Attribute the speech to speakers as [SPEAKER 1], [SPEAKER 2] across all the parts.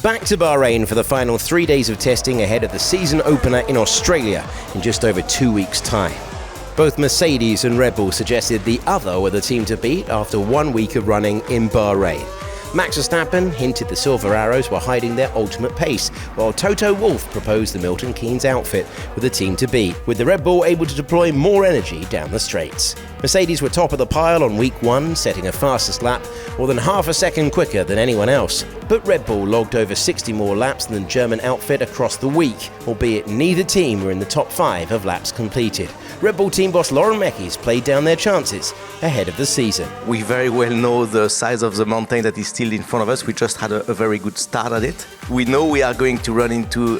[SPEAKER 1] Back to Bahrain for the final 3 days of testing ahead of the season opener in Australia in just over 2 weeks' time. Both Mercedes and Red Bull suggested the other were the team to beat after 1 week of running in Bahrain. Max Verstappen hinted the Silver Arrows were hiding their ultimate pace, while Toto Wolff proposed the Milton Keynes outfit with the team to beat, with the Red Bull able to deploy more energy down the straights. Mercedes were top of the pile on week 1, setting a fastest lap more than half a second quicker than anyone else. But Red Bull logged over 60 more laps than the German outfit across the week, albeit neither team were in the top 5 of laps completed. Red Bull team boss Laurent Mekies played down their chances ahead of the season.
[SPEAKER 2] We very well know the size of the mountain that is still in front of us. We just had a very good start at it. We know we are going to run into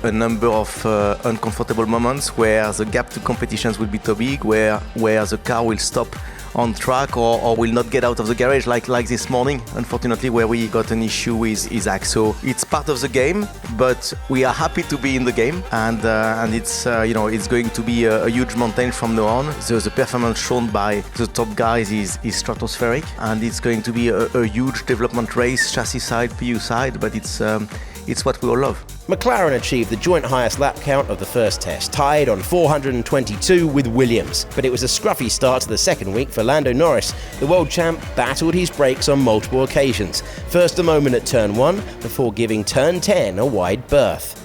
[SPEAKER 2] a number of uncomfortable moments where the gap to competitions will be too big, where the car will stop on track or will not get out of the garage like this morning, unfortunately, where we got an issue with Isaac. So it's part of the game, but we are happy to be in the game, and it's it's going to be a huge mountain from now on. So the performance shown by the top guys is stratospheric, and it's going to be a huge development race, chassis side, PU side, but it's what we all love.
[SPEAKER 1] McLaren achieved the joint highest lap count of the first test, tied on 422 with Williams. But it was a scruffy start to the second week for Lando Norris. The world champ battled his brakes on multiple occasions. First a moment at turn 1, before giving turn 10 a wide berth.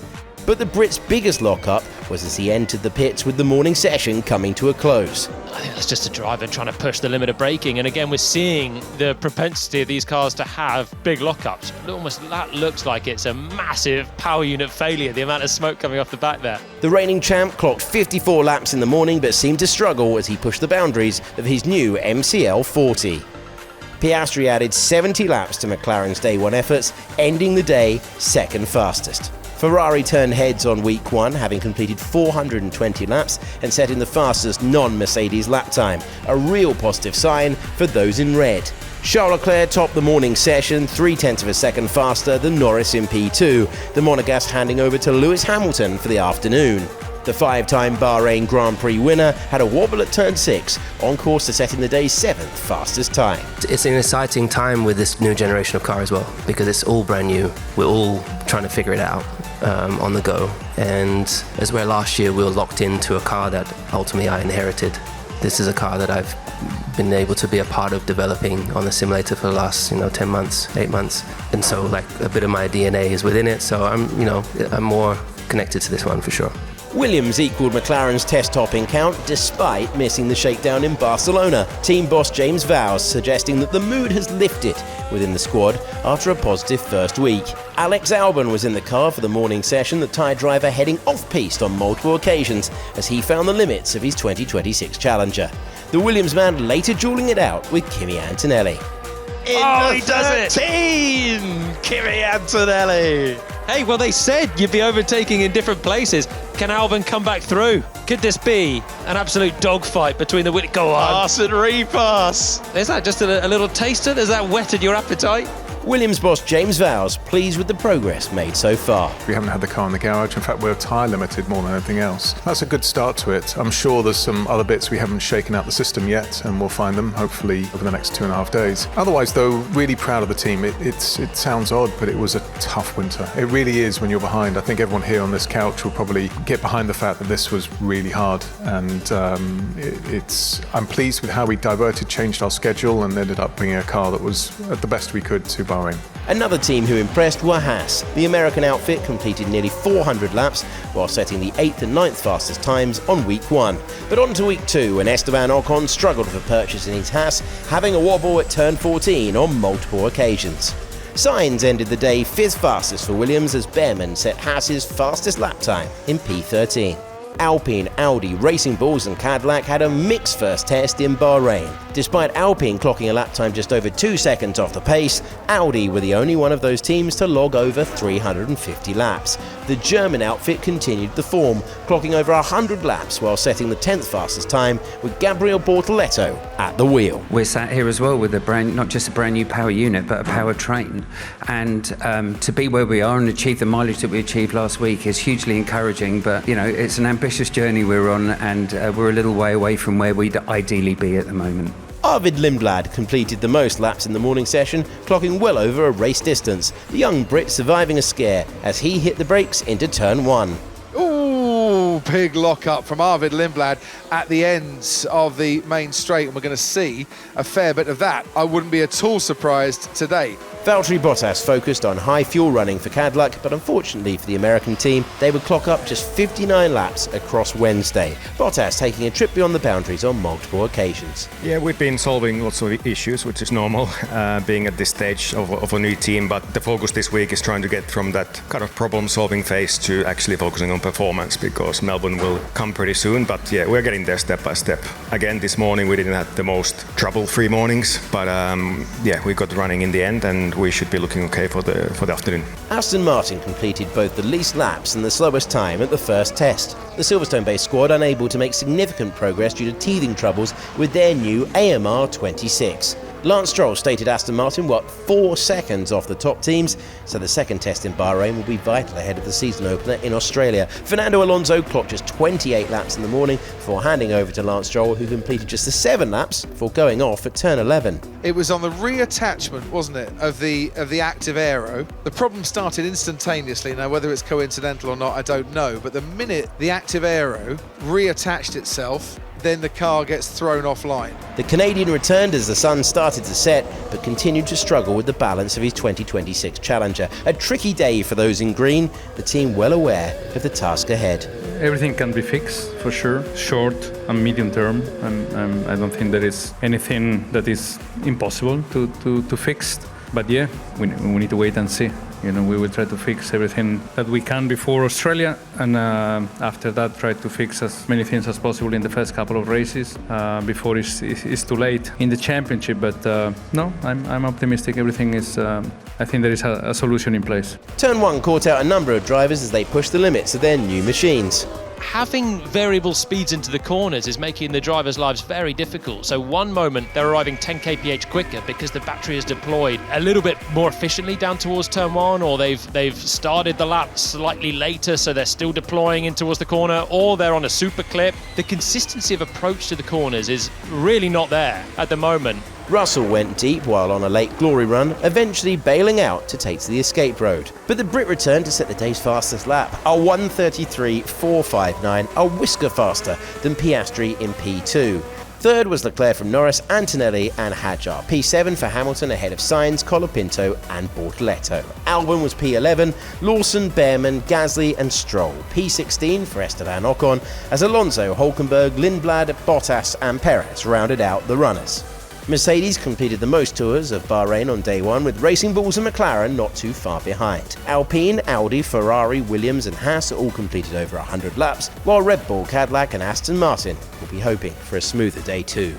[SPEAKER 1] But the Brit's biggest lock-up was as he entered the pits with the morning session coming to a close.
[SPEAKER 3] I think that's just a driver trying to push the limit of braking, and again we're seeing the propensity of these cars to have big lockups. That looks like it's a massive power unit failure, the amount of smoke coming off the back there.
[SPEAKER 1] The reigning champ clocked 54 laps in the morning but seemed to struggle as he pushed the boundaries of his new MCL 40. Piastri added 70 laps to McLaren's day 1 efforts, ending the day second fastest. Ferrari turned heads on week 1, having completed 420 laps and setting the fastest non-Mercedes lap time, a real positive sign for those in red. Charles Leclerc topped the morning session 0.3 of a second faster than Norris in P2, the Monegasque handing over to Lewis Hamilton for the afternoon. The 5-time Bahrain Grand Prix winner had a wobble at turn 6, on course to setting the day's 7th fastest time.
[SPEAKER 4] It's an exciting time with this new generation of car as well, because it's all brand new. We're all trying to figure it out on the go. And as where last year we were locked into a car that ultimately I inherited, this is a car that I've been able to be a part of developing on the simulator for the last 10 months, 8 months. And so like a bit of my DNA is within it, so I'm more connected to this one for sure.
[SPEAKER 1] Williams equalled McLaren's test-topping count despite missing the shakedown in Barcelona. Team boss James Vowles suggesting that the mood has lifted within the squad after a positive first week. Alex Albon was in the car for the morning session, the Thai driver heading off-piste on multiple occasions as he found the limits of his 2026 Challenger. The Williams man later dueling it out with Kimi Antonelli.
[SPEAKER 3] He does it! Kimi Antonelli! Hey, well, they said you'd be overtaking in different places. Can Albon come back through? Could this be an absolute dogfight between the Williams? Go on.
[SPEAKER 5] Pass and repass.
[SPEAKER 3] Is that just a little taster? Has that whetted your appetite?
[SPEAKER 1] Williams boss James Vowles pleased with the progress made so far.
[SPEAKER 5] We haven't had the car in the garage. In fact, we're tyre limited more than anything else. That's a good start to it. I'm sure there's some other bits we haven't shaken out the system yet, and we'll find them hopefully over the next 2.5 days. Otherwise, though, really proud of the team. It sounds odd, but it was a tough winter. It really is when you're behind. I think everyone here on this couch will probably get behind the fact that this was really hard, and I'm pleased with how we changed our schedule, and ended up bringing a car that was at the best we could to Bahrain.
[SPEAKER 1] Another team who impressed were Haas. The American outfit completed nearly 400 laps while setting the 8th and 9th fastest times on week 1. But on to week 2 when Esteban Ocon struggled for purchase in his Haas, having a wobble at turn 14 on multiple occasions. Sainz ended the day 5th fastest for Williams as Behrman set Haas's fastest lap time in P13. Alpine, Audi, Racing Bulls and Cadillac had a mixed first test in Bahrain. Despite Alpine clocking a lap time just over 2 seconds off the pace, Audi were the only one of those teams to log over 350 laps. The German outfit continued the form, clocking over 100 laps while setting the 10th fastest time with Gabriel Bortoleto at the wheel.
[SPEAKER 6] We're sat here as well with not just a brand new power unit, but a power train. And to be where we are and achieve the mileage that we achieved last week is hugely encouraging, but it's an ambitious journey we're on, and we're a little way away from where we'd ideally be at the moment.
[SPEAKER 1] Arvid Lindblad completed the most laps in the morning session, clocking well over a race distance, the young Brit surviving a scare as he hit the brakes into turn 1.
[SPEAKER 7] Ooh, big lock-up from Arvid Lindblad at the ends of the main straight, and we're going to see a fair bit of that. I wouldn't be at all surprised today.
[SPEAKER 1] Valtteri Bottas focused on high fuel running for Cadillac, but unfortunately for the American team, they would clock up just 59 laps across Wednesday. Bottas taking a trip beyond the boundaries on multiple occasions.
[SPEAKER 8] Yeah, we've been solving lots of issues, which is normal, being at this stage of a new team, but the focus this week is trying to get from that kind of problem-solving phase to actually focusing on performance, because Melbourne will come pretty soon, but yeah, we're getting there step by step. Again, this morning we didn't have the most trouble-free mornings, but yeah, we got running in the end, and we should be looking okay for the afternoon.
[SPEAKER 1] Aston Martin completed both the least laps and the slowest time at the first test. The Silverstone-based squad unable to make significant progress due to teething troubles with their new AMR 26. Lance Stroll stated Aston Martin were 4 seconds off the top teams, so the second test in Bahrain will be vital ahead of the season opener in Australia. Fernando Alonso clocked just 28 laps in the morning before handing over to Lance Stroll, who completed just the 7 laps before going off at turn 11.
[SPEAKER 7] It was on the reattachment, wasn't it, of the active aero. The problem started instantaneously. Now, whether it's coincidental or not, I don't know. But the minute the active aero reattached itself, then the car gets thrown offline.
[SPEAKER 1] The Canadian returned as the sun started to set, but continued to struggle with the balance of his 2026 Challenger. A tricky day for those in green, the team well aware of the task ahead.
[SPEAKER 9] Everything can be fixed, for sure, short and medium term, and I don't think there is anything that is impossible to fix. But yeah, we need to wait and see. You know, we will try to fix everything that we can before Australia, and after that try to fix as many things as possible in the first couple of races before it's too late in the championship. But no, I'm optimistic. Everything is. I think there is a solution in place.
[SPEAKER 1] Turn 1 caught out a number of drivers as they pushed the limits of their new machines.
[SPEAKER 3] Having variable speeds into the corners is making the drivers' lives very difficult. So one moment they're arriving 10 kph quicker because the battery is deployed a little bit more efficiently down towards turn 1, or they've started the lap slightly later, so they're still deploying in towards the corner, or they're on a super clip. The consistency of approach to the corners is really not there at the moment.
[SPEAKER 1] Russell went deep while on a late glory run, eventually bailing out to take to the escape road. But the Brit returned to set the day's fastest lap, a 1:33.459, a whisker faster than Piastri in P2. Third was Leclerc from Norris, Antonelli and Hadjar. P7 for Hamilton ahead of Sainz, Colapinto and Bortoleto. Albon was P11, Lawson, Behrman, Gasly and Stroll. P16 for Esteban Ocon as Alonso, Hulkenberg, Lindblad, Bottas and Perez rounded out the runners. Mercedes completed the most tours of Bahrain on day 1, with Racing Bulls and McLaren not too far behind. Alpine, Audi, Ferrari, Williams and Haas all completed over 100 laps, while Red Bull, Cadillac and Aston Martin will be hoping for a smoother day 2.